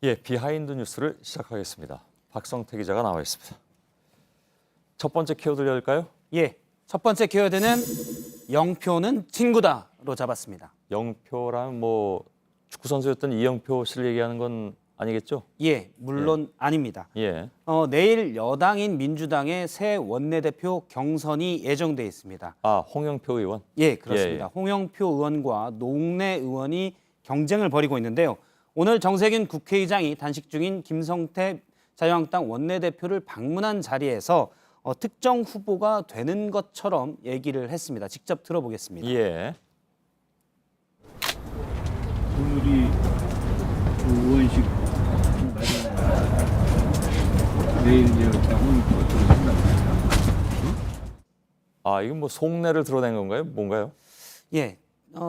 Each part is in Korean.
예, 비하인드 뉴스를 시작하겠습니다. 박성태 기자가 나와 있습니다. 첫 번째 키워드 열까요? 예, 첫 번째 키워드는 영표는 친구다로 잡았습니다. 영표랑 뭐 축구 선수였던 이영표 씨를 얘기하는 건 아니겠죠? 예, 물론 아닙니다. 예. 내일 여당인 민주당의 새 원내대표 경선이 예정돼 있습니다. 아, 홍영표 의원. 예, 그렇습니다. 예. 홍영표 의원과 노웅래 의원이 경쟁을 벌이고 있는데요. 오늘 정세균 국회의장이 단식 중인 김성태 자유한국당 원내대표를 방문한 자리에서 특정 후보가 되는 것처럼 얘기를 했습니다. 직접 들어보겠습니다. 예. 오늘이 의원식 내일 이제 홍영표가 들어간다고. 아, 이건 뭐 속내를 드러낸 건가요? 뭔가요? 예,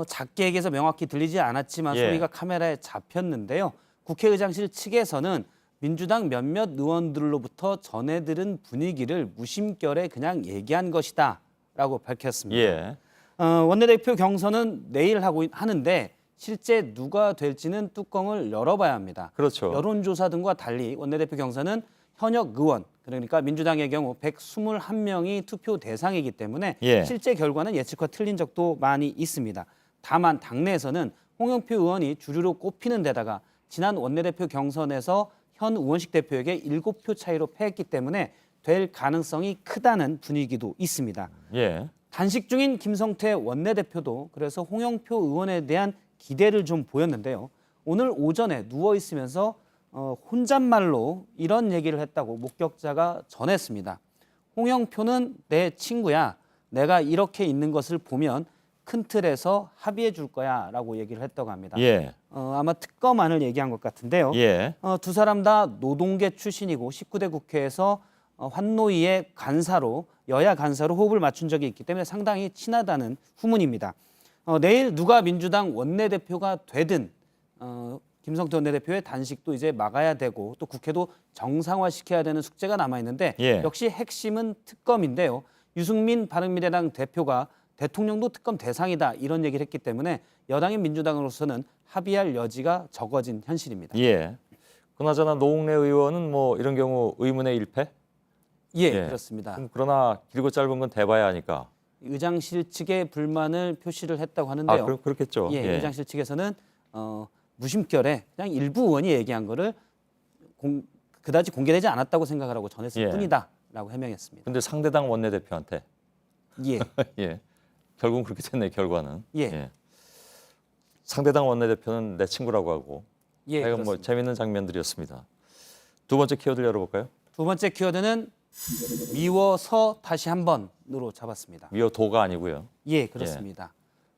작게 얘기해서 명확히 들리지 않았지만 예. 소리가 카메라에 잡혔는데요. 국회의장실 측에서는 민주당 몇몇 의원들로부터 전해들은 분위기를 무심결에 그냥 얘기한 것이다라고 밝혔습니다. 예. 원내대표 경선은 내일 하는데 실제 누가 될지는 뚜껑을 열어봐야 합니다. 그렇죠. 여론조사 등과 달리 원내대표 경선은 현역 의원, 그러니까 민주당의 경우 121명이 투표 대상이기 때문에 예. 실제 결과는 예측과 틀린 적도 많이 있습니다. 다만 당내에서는 홍영표 의원이 주류로 꼽히는 데다가 지난 원내대표 경선에서 현 의원식 대표에게 7표 차이로 패했기 때문에 될 가능성이 크다는 분위기도 있습니다. 예. 단식 중인 김성태 원내대표도 그래서 홍영표 의원에 대한 기대를 좀 보였는데요. 오늘 오전에 누워 있으면서 혼잣말로 이런 얘기를 했다고 목격자가 전했습니다. 홍영표는 내 친구야. 내가 이렇게 있는 것을 보면 큰 틀에서 합의해 줄 거야 라고 얘기를 했다고 합니다. 예. 아마 특검안을 얘기한 것 같은데요. 예. 두 사람 다 노동계 출신이고 19대 국회에서 환노위의 간사로 여야 간사로 호흡을 맞춘 적이 있기 때문에 상당히 친하다는 후문입니다. 내일 누가 민주당 원내대표가 되든 김성태 원내대표의 단식도 이제 막아야 되고 또 국회도 정상화시켜야 되는 숙제가 남아있는데 예. 역시 핵심은 특검인데요. 유승민 바른미래당 대표가 대통령도 특검 대상이다 이런 얘기를 했기 때문에 여당인 민주당으로서는 합의할 여지가 적어진 현실입니다. 예. 그나저나 노웅래 의원은 뭐 이런 경우 의문의 일패? 예, 예. 그렇습니다. 그러나 길고 짧은 건 대봐야 하니까. 의장실 측에 불만을 표시를 했다고 아, 하는데요. 그렇겠죠. 예, 의장실 측에서는 무심결에 그냥 일부 의원이 얘기한 거를 그다지 공개되지 않았다고 생각하라고 전했을 예. 뿐이다라고 해명했습니다. 근데 상대당 원내대표한테 예, 예. 결국은 그렇게 됐네, 결과는. 예. 상대당 원내대표는 내 친구라고 하고. 예, 하여간 뭐 그렇습니다. 재밌는 장면들이었습니다. 두 번째 키워드를 열어볼까요? 두 번째 키워드는 미워서 다시 한 번으로 잡았습니다. 미워도가 아니고요. 예, 그렇습니다.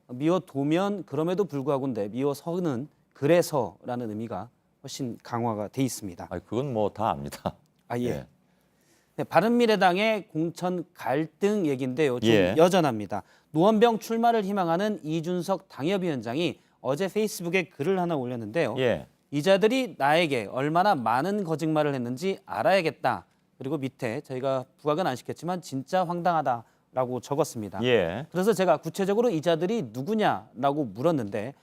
미워도면 그럼에도 불구하고인데 미워서는 그래서라는 의미가 훨씬 강화가 돼 있습니다. 아, 그건 뭐 다 압니다. 아, 예. 예. 네, 바른미래당의 공천 갈등 얘기인데요. 좀 예. 여전합니다. 노원병 출마를 희망하는 이준석 당협위원장이 어제 페이스북에 글을 하나 올렸는데요. 예. 이자들이 나에게 얼마나 많은 거짓말을 했는지 알아야겠다. 그리고 밑에 저희가 부각은 안 시켰지만 진짜 황당하다라고 적었습니다. 예. 그래서 제가 구체적으로 이자들이 누구냐라고 물었는데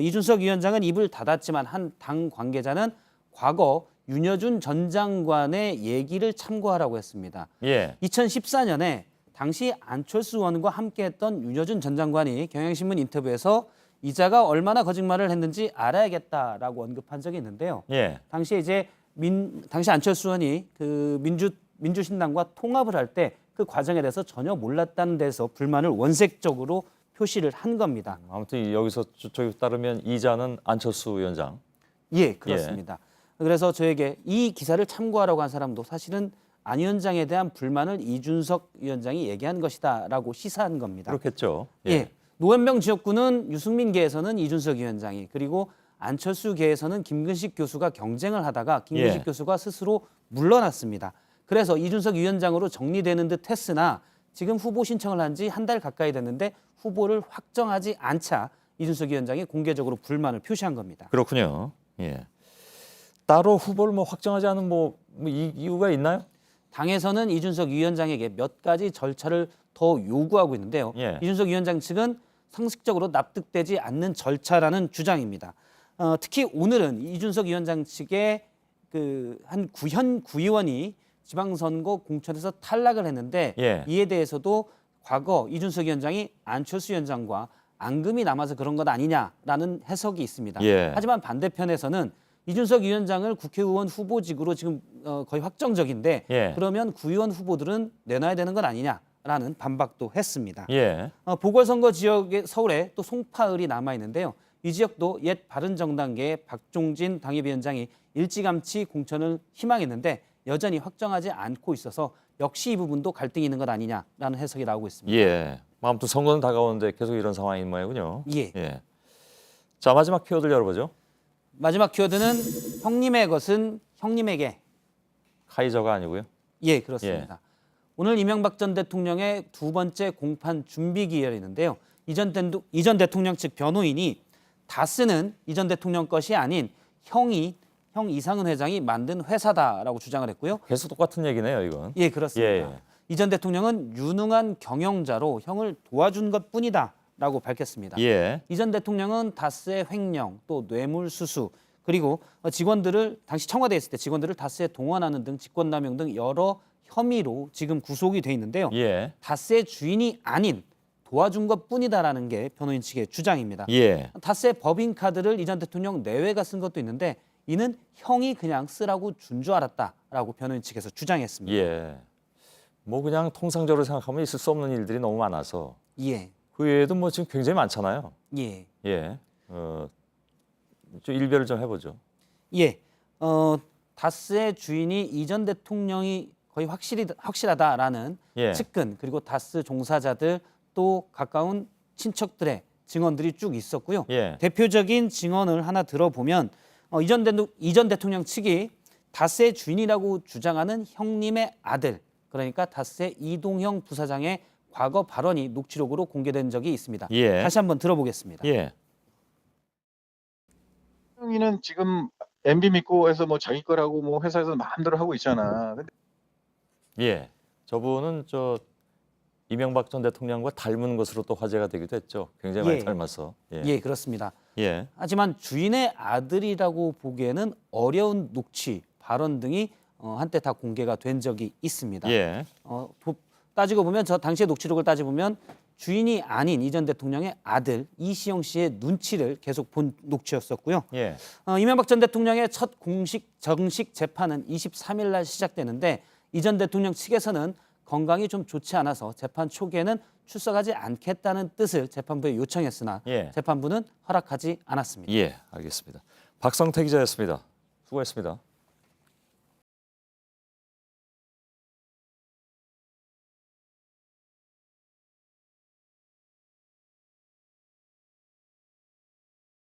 이준석 위원장은 입을 닫았지만 한 당 관계자는 과거 윤여준 전 장관의 얘기를 참고하라고 했습니다. 예. 2014년에 당시 안철수 의원과 함께했던 윤여준 전 장관이 경향신문 인터뷰에서 이자가 얼마나 거짓말을 했는지 알아야겠다라고 언급한 적이 있는데요. 예. 당시에 이제 당시 안철수 의원이 그 민주신당과 통합을 할 때 그 과정에 대해서 전혀 몰랐다는 데서 불만을 원색적으로 표시를 한 겁니다. 아무튼 여기서 저희 따르면 이자는 안철수 위원장. 예, 그렇습니다. 그래서 저에게 이 기사를 참고하라고 한 사람도 사실은 안 위원장에 대한 불만을 이준석 위원장이 얘기한 것이다라고 시사한 겁니다. 그렇겠죠. 예. 노원병 지역구는 유승민계에서는 이준석 위원장이 그리고 안철수계에서는 김근식 교수가 경쟁을 하다가 김근식 예. 교수가 스스로 물러났습니다. 그래서 이준석 위원장으로 정리되는 듯 했으나 지금 후보 신청을 한 지 한 달 가까이 됐는데 후보를 확정하지 않자 이준석 위원장이 공개적으로 불만을 표시한 겁니다. 그렇군요. 예. 따로 후보를 뭐 확정하지 않은 이유가 있나요? 당에서는 이준석 위원장에게 몇 가지 절차를 더 요구하고 있는데요. 예. 이준석 위원장 측은 상식적으로 납득되지 않는 절차라는 주장입니다. 특히 오늘은 이준석 위원장 측의 그 한 현 구의원이 지방선거 공천에서 탈락을 했는데 예. 이에 대해서도 과거 이준석 위원장이 안철수 위원장과 앙금이 남아서 그런 것 아니냐라는 해석이 있습니다. 예. 하지만 반대편에서는 이준석 위원장을 국회의원 후보직으로 지금 거의 확정적인데 예. 그러면 구의원 후보들은 내놔야 되는 것 아니냐라는 반박도 했습니다. 예. 보궐선거 지역의 서울에 또 송파을이 남아 있는데요. 이 지역도 옛 바른정당계의 박종진 당협위원장이 일찌감치 공천을 희망했는데 여전히 확정하지 않고 있어서 역시 이 부분도 갈등이 있는 것 아니냐라는 해석이 나오고 있습니다. 예. 아무튼 선거는 다가오는데 계속 이런 상황인 모양이군요. 예. 예. 자, 마지막 키워드 열어보죠. 마지막 키워드는 형님의 것은 형님에게. 카이저가 아니고요. 예, 그렇습니다. 오늘 이명박 전 대통령의 두 번째 공판 준비 기일인데요. 이전 대통령 측 변호인이 다스는 이전 대통령 것이 아닌 형 이상은 회장이 만든 회사다라고 주장을 했고요. 계속 똑같은 얘기네요, 이건. 예, 그렇습니다. 예. 이전 대통령은 유능한 경영자로 형을 도와준 것뿐이다라고 밝혔습니다. 예. 이전 대통령은 다스의 횡령, 또 뇌물 수수, 그리고 직원들을 당시 청와대에 있을 때 직원들을 다스에 동원하는 등 직권남용 등 여러 혐의로 지금 구속이 돼 있는데요. 예. 다스의 주인이 아닌 도와준 것뿐이다라는 게 변호인 측의 주장입니다. 예. 다스의 법인카드를 이전 대통령 내외가 쓴 것도 있는데 이는 형이 그냥 쓰라고 준 줄 알았다라고 변호인 측에서 주장했습니다. 예. 뭐 그냥 통상적으로 생각하면 있을 수 없는 일들이 너무 많아서 예, 그 외에도 뭐 지금 굉장히 많잖아요. 예, 예. 좀 일별을 좀 해보죠. 예. 다스의 주인이 이전 대통령이 거의 확실하다라는 예. 측근 그리고 다스 종사자들 또 가까운 친척들의 증언들이 쭉 있었고요. 예. 대표적인 증언을 하나 들어보면 이전 대통령 측이 다스의 주인이라고 주장하는 형님의 아들, 그러니까 다스의 이동형 부사장의 과거 발언이 녹취록으로 공개된 적이 있습니다. 예. 다시 한번 들어보겠습니다. 예. 형이는 지금 MB 믿고 해서 뭐 자기 거라고 뭐 회사에서 마음대로 하고 있잖아. 근데 예. 저분은 이명박 전 대통령과 닮은 것으로 또 화제가 되기도 했죠. 굉장히 많이 예. 닮아서. 예. 예, 그렇습니다. 예. 하지만 주인의 아들이라고 보기에는 어려운 녹취, 발언 등이 한때 다 공개가 된 적이 있습니다. 예. 따지고 보면 저 당시의 녹취록을 따져보면 주인이 아닌 이전 대통령의 아들 이시영 씨의 눈치를 계속 본 녹취였었고요. 예. 이명박 전 대통령의 첫 정식 재판은 23일 날 시작되는데 이전 대통령 측에서는 건강이 좀 좋지 않아서 재판 초기에는 출석하지 않겠다는 뜻을 재판부에 요청했으나 예. 재판부는 허락하지 않았습니다. 예. 알겠습니다. 박성태 기자였습니다. 수고했습니다.